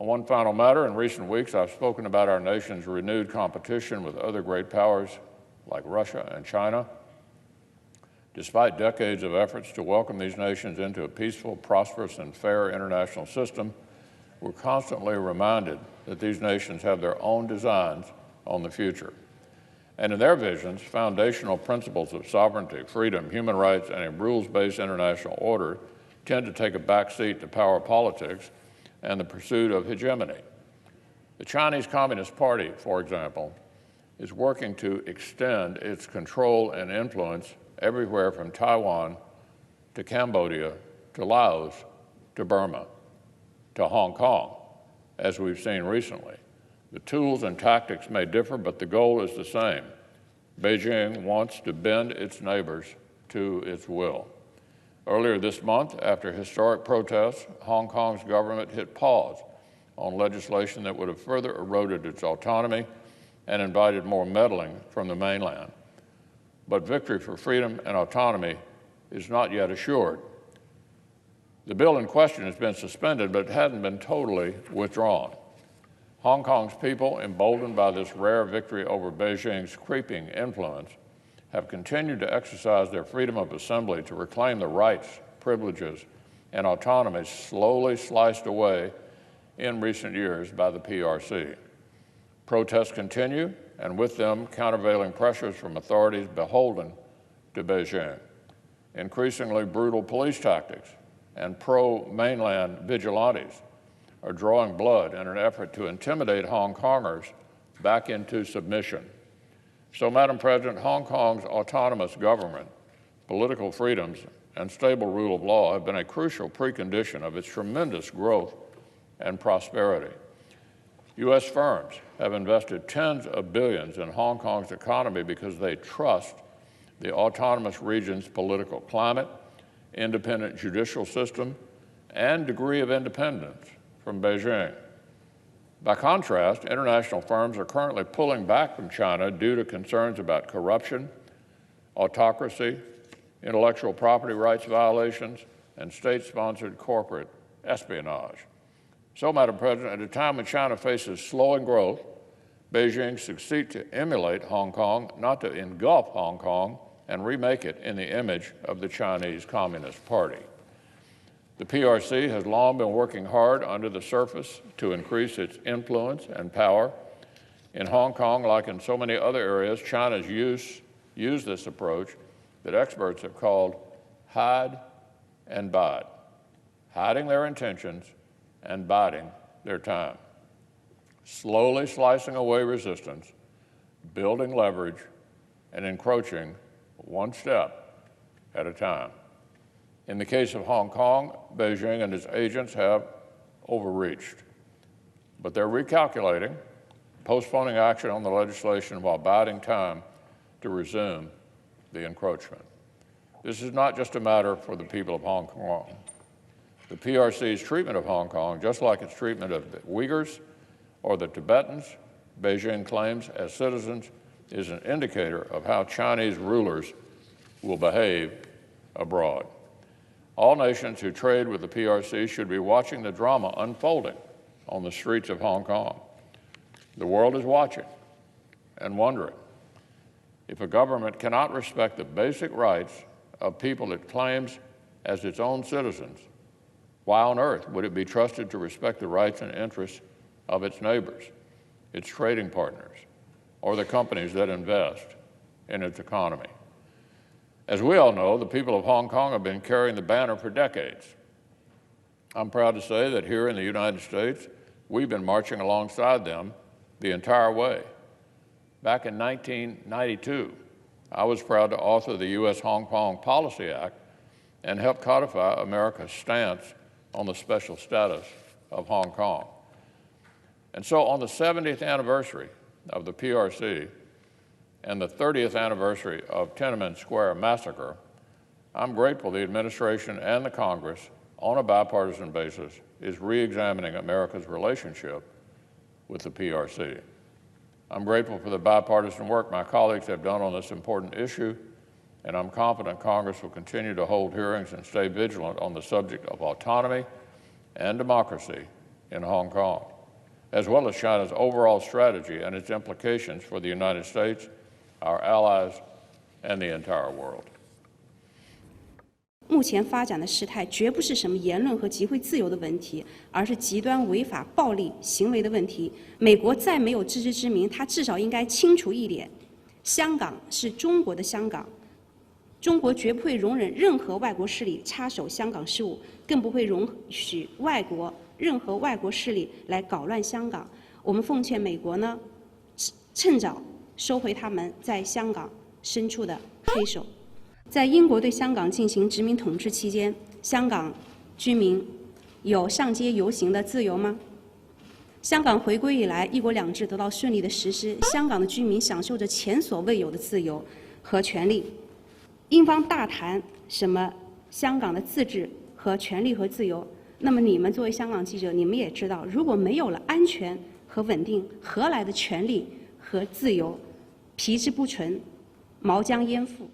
On one final matter, in recent weeks, I've spoken about our nation's renewed competition with other great powers like Russia and China. Despite decades of efforts to welcome these nations into a peaceful, prosperous, and fair international system, we're constantly reminded that these nations have their own designs on the future. And in their visions, foundational principles of sovereignty, freedom, human rights, and a rules-based international order tend to take a backseat to power politics and the pursuit of hegemony. The Chinese Communist Party, for example, is working to extend its control and influence everywhere from Taiwan to Cambodia to Laos to Burma to Hong Kong, as we've seen recently. The tools and tactics may differ, but the goal is the same. Beijing wants to bend its neighbors to its will. Earlier this month, after historic protests, Hong Kong's government hit pause on legislation that would have further eroded its autonomy and invited more meddling from the mainland. But victory for freedom and autonomy is not yet assured. The bill in question has been suspended, but it hasn't been totally withdrawn. Hong Kong's people, emboldened by this rare victory over Beijing's creeping influence, have continued to exercise their freedom of assembly to reclaim the rights, privileges, and autonomy slowly sliced away in recent years by the PRC. Protests continue, and with them, countervailing pressures from authorities beholden to Beijing. Increasingly brutal police tactics and pro-mainland vigilantes are drawing blood in an effort to intimidate Hong Kongers back into submission. So, Madam President, Hong Kong's autonomous government, political freedoms, and stable rule of law have been a crucial precondition of its tremendous growth and prosperity. U.S. firms have invested tens of billions in Hong Kong's economy because they trust the autonomous region's political climate, independent judicial system, and degree of independence from Beijing. By contrast, international firms are currently pulling back from China due to concerns about corruption, autocracy, intellectual property rights violations, and state-sponsored corporate espionage. So, Madam President, at a time when China faces slowing growth, Beijing succeeds to emulate Hong Kong, not to engulf Hong Kong and remake it in the image of the Chinese Communist Party. The PRC has long been working hard under the surface to increase its influence and power. In Hong Kong, like in so many other areas, China's used this approach that experts have called hide and bide, hiding their intentions and biding their time, slowly slicing away resistance, building leverage, and encroaching one step at a time. In the case of Hong Kong, Beijing and its agents have overreached, but they're recalculating, postponing action on the legislation while biding time to resume the encroachment. This is not just a matter for the people of Hong Kong. The PRC's treatment of Hong Kong, just like its treatment of the Uyghurs or the Tibetans, Beijing claims as citizens, is an indicator of how Chinese rulers will behave abroad. All nations who trade with the PRC should be watching the drama unfolding on the streets of Hong Kong. The world is watching and wondering if a government cannot respect the basic rights of people it claims as its own citizens, why on earth would it be trusted to respect the rights and interests of its neighbors, its trading partners, or the companies that invest in its economy? As we all know, the people of Hong Kong have been carrying the banner for decades. I'm proud to say that here in the United States, we've been marching alongside them the entire way. Back in 1992, I was proud to author the U.S. Hong Kong Policy Act and help codify America's stance on the special status of Hong Kong. And so on the 70th anniversary of the PRC and the 30th anniversary of Tiananmen Square massacre, I'm grateful the administration and the Congress, on a bipartisan basis, is re-examining America's relationship with the PRC. I'm grateful for the bipartisan work my colleagues have done on this important issue, and I'm confident Congress will continue to hold hearings and stay vigilant on the subject of autonomy and democracy in Hong Kong. as well as China's overall strategy and its implications for the United States, our allies, and the entire world. 目前发展的事态绝不是什么言论和集会自由的问题，而是极端违法暴力行为的问题。美国再没有自知之明，他至少应该清楚一点：香港是中国的香港，中国绝不会容忍任何外国势力插手香港事务，更不会容许任何外国势力来搞乱香港。我们奉劝美国呢，趁早收回他们在香港伸出的黑手。在英国对香港进行殖民统治期间，香港居民有上街游行的自由吗？香港回归以来，一国两制得到顺利的实施，香港的居民享受着前所未有的自由和权利。英方大谈什么香港的自治和权利和自由，那么你们作为香港记者，你们也知道，如果没有了安全和稳定，何来的权利和自由？皮之不存，毛将焉附？